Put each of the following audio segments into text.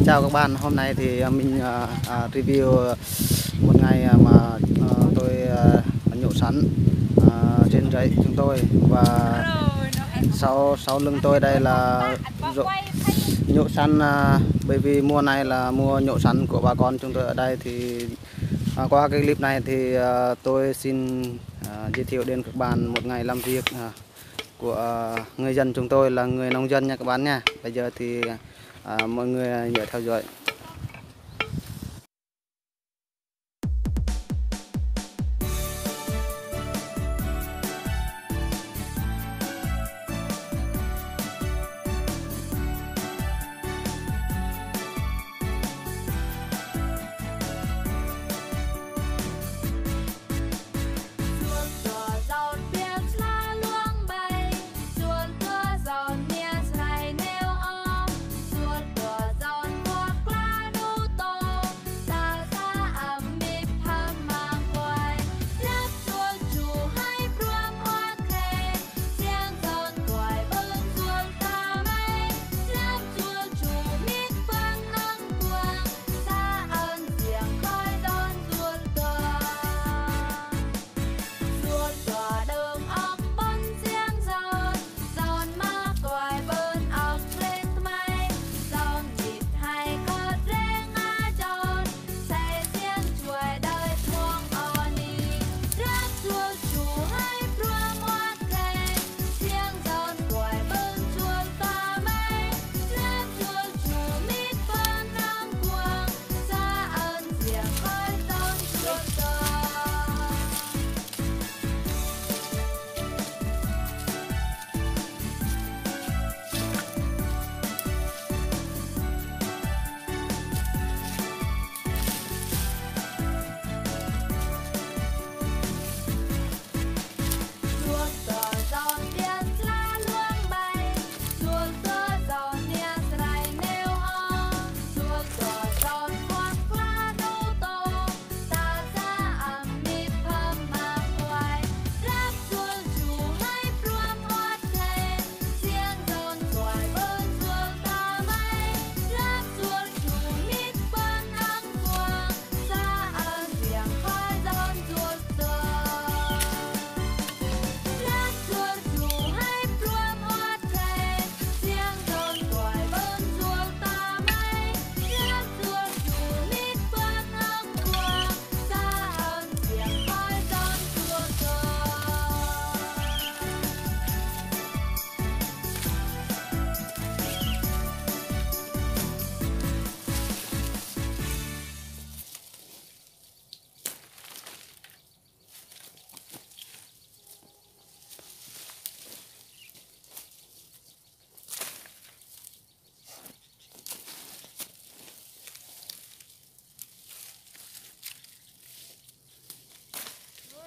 Xin chào các bạn, hôm nay thì mình review một ngày mà tôi nhổ sắn trên rẫy chúng tôi. Và sau lưng tôi đây là nhổ sắn, bởi vì mùa này là mùa nhổ sắn của bà con chúng tôi ở đây. Thì qua cái clip này thì tôi xin giới thiệu đến các bạn một ngày làm việc của người dân chúng tôi, là người nông dân nha các bạn nha. Bây giờ thì mọi người nhớ theo dõi.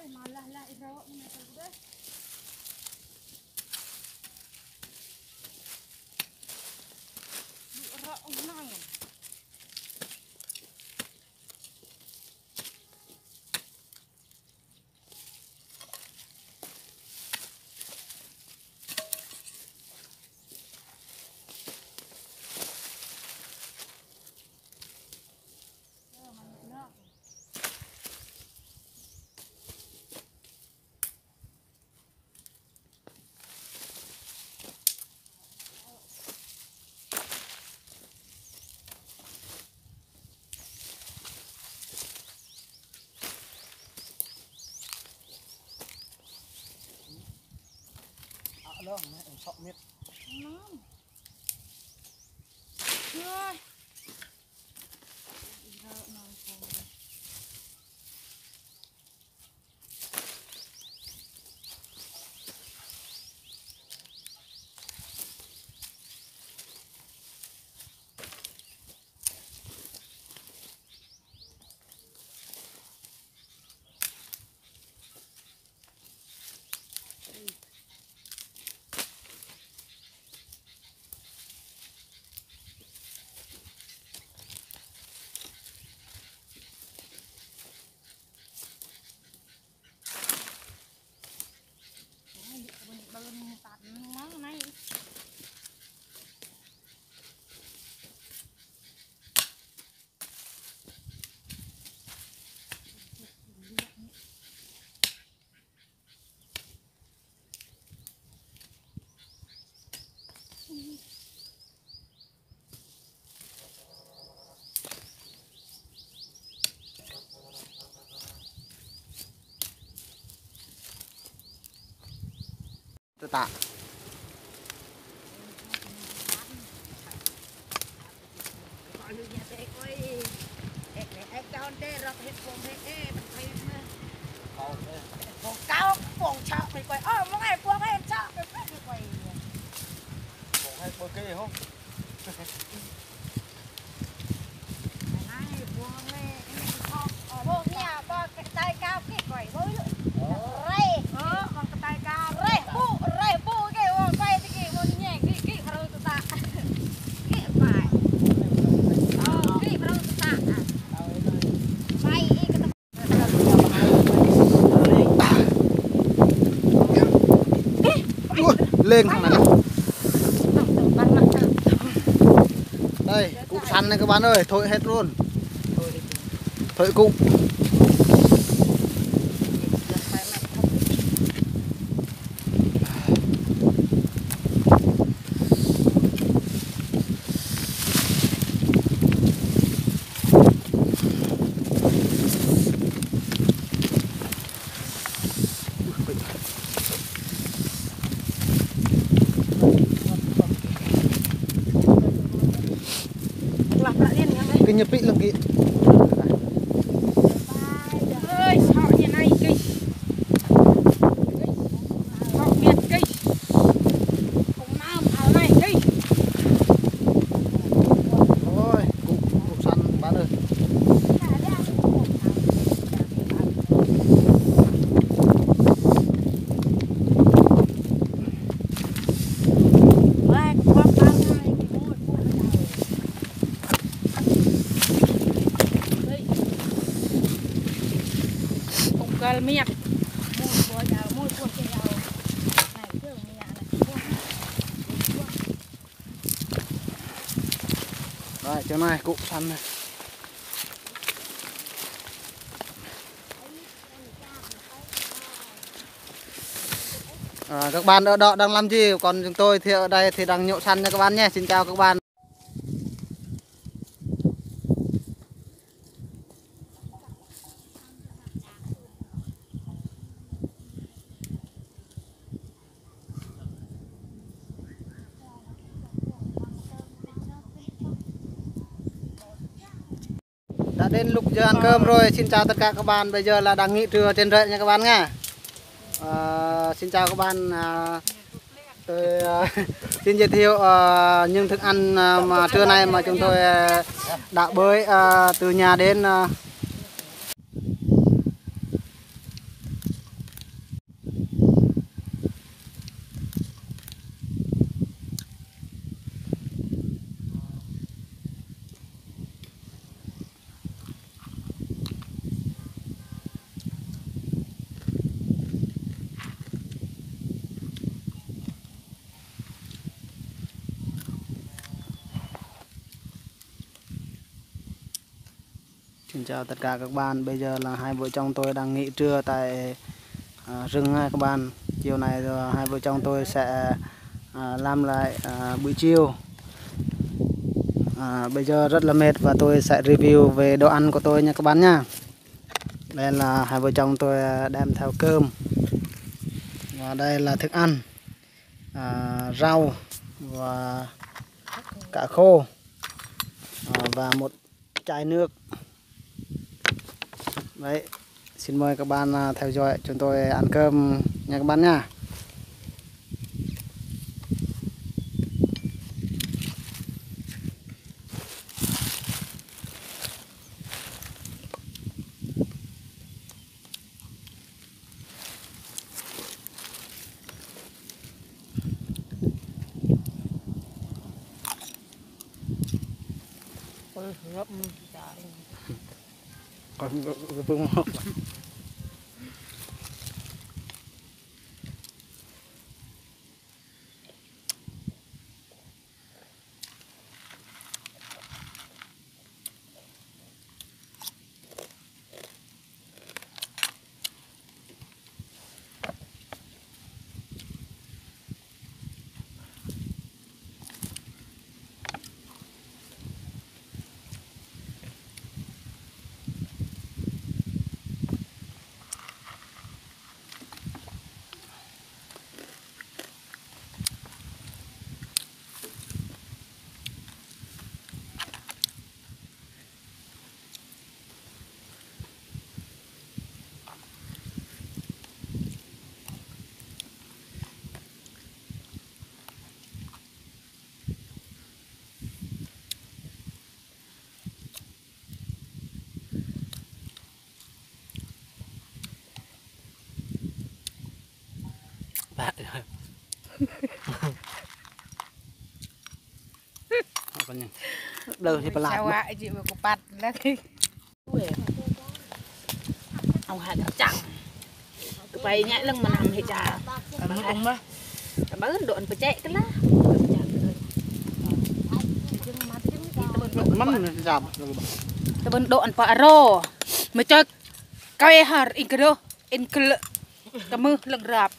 Malah lah irawak mana tu dah. Irawak unang. Đó, em sọ miết. Ngon. Rồi. Irawak ngon pun. tạ. Lên thằng này. Đây, cụ săn này các bạn ơi, thôi hết luôn. Thôi cụ. Cái nhập vị lagi. Ơi, họ như này kì. Họ miệt kì. Không nam áo này kì. Thôi, cụ săn bạn ơi. Gal miệt. Môi cua cái dao. Này cứ miệt này. Rồi, chỗ này cụ săn này. Các bạn ở đó đang làm gì? Còn chúng tôi thì ở đây thì đang nhậu săn nha các bạn nhé. Xin chào các bạn. Đã đến lúc giờ ăn cơm rồi. Xin chào tất cả các bạn. Bây giờ là đang nghỉ trưa trên rẫy nha các bạn nha. Xin chào các bạn. Tôi xin giới thiệu những thức ăn mà trưa nay mà chúng tôi đã bơi từ nhà đến. Xin chào tất cả các bạn. Bây giờ là hai vợ chồng tôi đang nghỉ trưa tại rừng nha các bạn. Chiều này rồi hai vợ chồng tôi sẽ làm lại buổi chiều. Bây giờ rất là mệt và tôi sẽ review về đồ ăn của tôi nha các bạn nha. Đây là hai vợ chồng tôi đem theo cơm. Và đây là thức ăn, rau và cá khô và một chai nước. Đấy, xin mời các bạn theo dõi chúng tôi ăn cơm nha các bạn nha. Còn vương một. con nhỉ đời thì bà sao lại ạ chị vừa có bát lá cái ông hạt chẳng tụi bay nhảy lưng mà nằm thì chả mà ông đó bớt độn phải chạy cái lá mắm giảm tụi bên độn phải rô mới cho cây hạt in cái đâu in cái cái mưa lưng rạp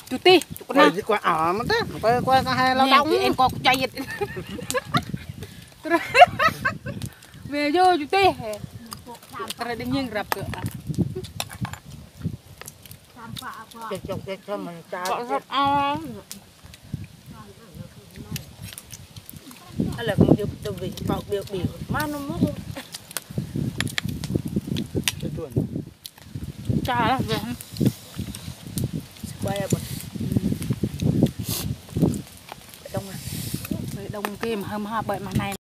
chú ti chú quay đi quay mất thế quay có hai lao động em có chạy dịch về vô chú ti rồi đừng nhiên rạp cửa Chọc cho mình ta là không giúp tôi bị bọc biểu biểu mà nó mất cha là về bay à đông à đông kia mà hâm ha bởi mà này